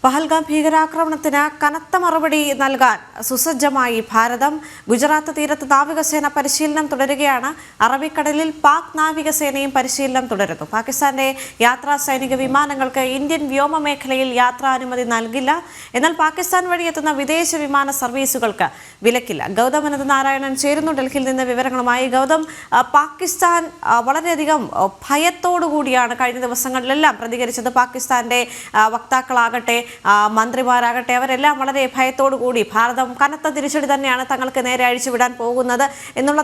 പഹൽഗാം ഭീകരാക്രമണത്തിന് കനത്ത മറുപടി നൽകാൻ സുസജ്ജമായി ഭാരതം. ഗുജറാത്ത് തീരത്ത് നാവികസേന പരിശീലനം തുടരുകയാണ്. അറബിക്കടലിൽ പാക് നാവികസേനയും പരിശീലനം തുടരുന്നു. പാകിസ്ഥാന്റെ യാത്രാ സൈനിക വിമാനങ്ങൾക്ക് ഇന്ത്യൻ വ്യോമമേഖലയിൽ യാത്രാനുമതി നൽകില്ല. എന്നാൽ പാകിസ്ഥാൻ വഴി എത്തുന്ന വിദേശ വിമാന സർവീസുകൾക്ക് വിലക്കില്ല. ഗൗതം അനന്തനാരായണൻ ചേരുന്നു ഡൽഹിയിൽ നിന്ന് വിവരങ്ങളുമായി. ഗൗതം, പാകിസ്ഥാൻ വളരെയധികം ഭയത്തോടുകൂടിയാണ് കഴിഞ്ഞ ദിവസങ്ങളിലെല്ലാം പ്രതികരിച്ചത്. പാകിസ്ഥാന്റെ വക്താക്കളാകട്ടെ മന്ത്രിമാരാകട്ടെ അവരെല്ലാം വളരെ ഭയത്തോടു കൂടി ഭാരതം കനത്ത തിരിച്ചടി തന്നെയാണ് തങ്ങൾക്ക് നേരെ അഴിച്ചുവിടാൻ പോകുന്നത് എന്നുള്ള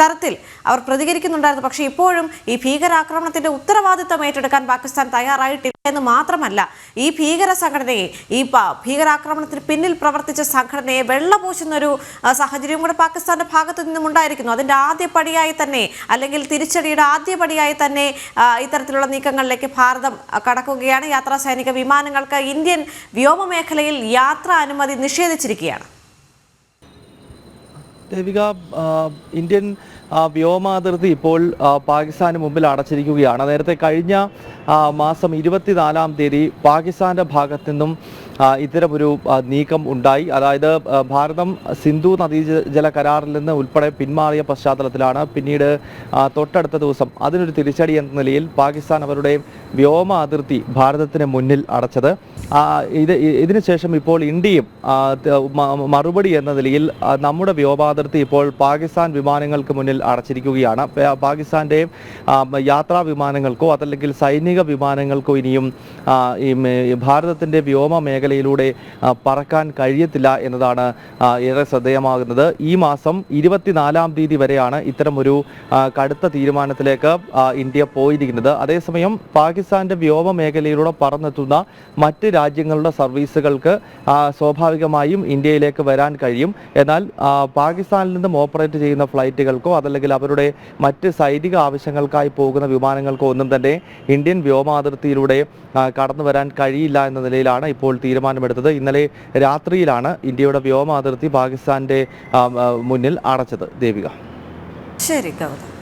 തരത്തിൽ അവർ പ്രതികരിക്കുന്നുണ്ടായിരുന്നു. പക്ഷേ ഇപ്പോഴും ഈ ഭീകരാക്രമണത്തിന്റെ ഉത്തരവാദിത്തം ഏറ്റെടുക്കാൻ പാകിസ്ഥാൻ തയ്യാറായിട്ടില്ല എന്ന് മാത്രമല്ല, ഈ ഭീകര സംഘടനയെ ഈ ഭീകരാക്രമണത്തിന് പിന്നിൽ പ്രവർത്തിച്ച സംഘടനയെ വെള്ളപൂശുന്നൊരു സാഹചര്യം കൂടെ പാകിസ്ഥാന്റെ ഭാഗത്തു നിന്നും ഉണ്ടായിരിക്കുന്നു. അതിന്റെ ആദ്യപടിയായി തന്നെ, അല്ലെങ്കിൽ തിരിച്ചടിയുടെ ആദ്യപടിയായി തന്നെ ഇത്തരത്തിലുള്ള നീക്കങ്ങളിലേക്ക് ഭാരതം കടക്കുകയാണ്. യാത്രാ സൈനിക വിമാനങ്ങൾക്ക് ഇന്ത്യൻ വ്യോമമേഖലയിൽ യാത്രാ അനുമതി നിഷേധിച്ചിരിക്കുകയാണ്. ദേവിക, ഇന്ത്യൻ വ്യോമാതിർത്തി ഇപ്പോൾ പാകിസ്ഥാന് മുമ്പിൽ അടച്ചിരിക്കുകയാണ്. നേരത്തെ കഴിഞ്ഞ മാസം 24-ാം തീയതി പാകിസ്ഥാന്റെ ഭാഗത്തു നിന്നും ഇത്തരമൊരു നീക്കം ഉണ്ടായി. അതായത് ഭാരതം സിന്ധു നദീജല കരാറിൽ നിന്ന് ഉൾപ്പെടെ പിന്മാറിയ പശ്ചാത്തലത്തിലാണ് പിന്നീട് തൊട്ടടുത്ത ദിവസം അതിനൊരു തിരിച്ചടി എന്ന നിലയിൽ പാകിസ്ഥാൻ അവരുടെ വ്യോമ അതിർത്തി ഭാരതത്തിന് മുന്നിൽ അടച്ചത്. ഇതിനുശേഷം ഇപ്പോൾ ഇന്ത്യയും മറുപടി എന്ന നിലയിൽ നമ്മുടെ വ്യോമാതിർത്തി ഇപ്പോൾ പാകിസ്ഥാൻ വിമാനങ്ങൾക്ക് മുന്നിൽ അടച്ചിരിക്കുകയാണ്. പാകിസ്ഥാന്റെ യാത്രാ വിമാനങ്ങൾക്കോ അതല്ലെങ്കിൽ സൈനിക വിമാനങ്ങൾക്കോ ഇനിയും ഭാരതത്തിന്റെ വ്യോമ മേഖലയിലൂടെ പറക്കാൻ കഴിയത്തില്ല എന്നതാണ് ഏറെ ശ്രദ്ധേയമാകുന്നത്. ഈ മാസം 24-ാം തീയതി വരെയാണ് ഇത്തരമൊരു കടുത്ത തീരുമാനത്തിലേക്ക് ഇന്ത്യ പോയിരിക്കുന്നത്. അതേസമയം പാകിസ്ഥാന്റെ വ്യോമ മേഖലയിലൂടെ പറന്നെത്തുന്ന മറ്റ് രാജ്യങ്ങളുടെ സർവീസുകൾക്ക് സ്വാഭാവികമായും ഇന്ത്യയിലേക്ക് വരാൻ കഴിയും. എന്നാൽ പാകിസ്ഥാനിൽ നിന്നും ഓപ്പറേറ്റ് ചെയ്യുന്ന ഫ്ലൈറ്റുകൾക്കോ അതല്ലെങ്കിൽ അവരുടെ മറ്റ് സൈനിക ആവശ്യങ്ങൾക്കായി പോകുന്ന വിമാനങ്ങൾക്കോ ഒന്നും തന്നെ ഇന്ത്യൻ വ്യോമാതിർത്തിയിലൂടെ കടന്നു വരാൻ കഴിയില്ല എന്ന നിലയിലാണ് ഇപ്പോൾ തീരുമാനമെടുത്തത്. ഇന്നലെ രാത്രിയിലാണ് ഇന്ത്യയുടെ വ്യോമാതിർത്തി പാകിസ്ഥാന്റെ മുന്നിൽ അടച്ചത്. ദേവിക. ശരി ഗൗതം.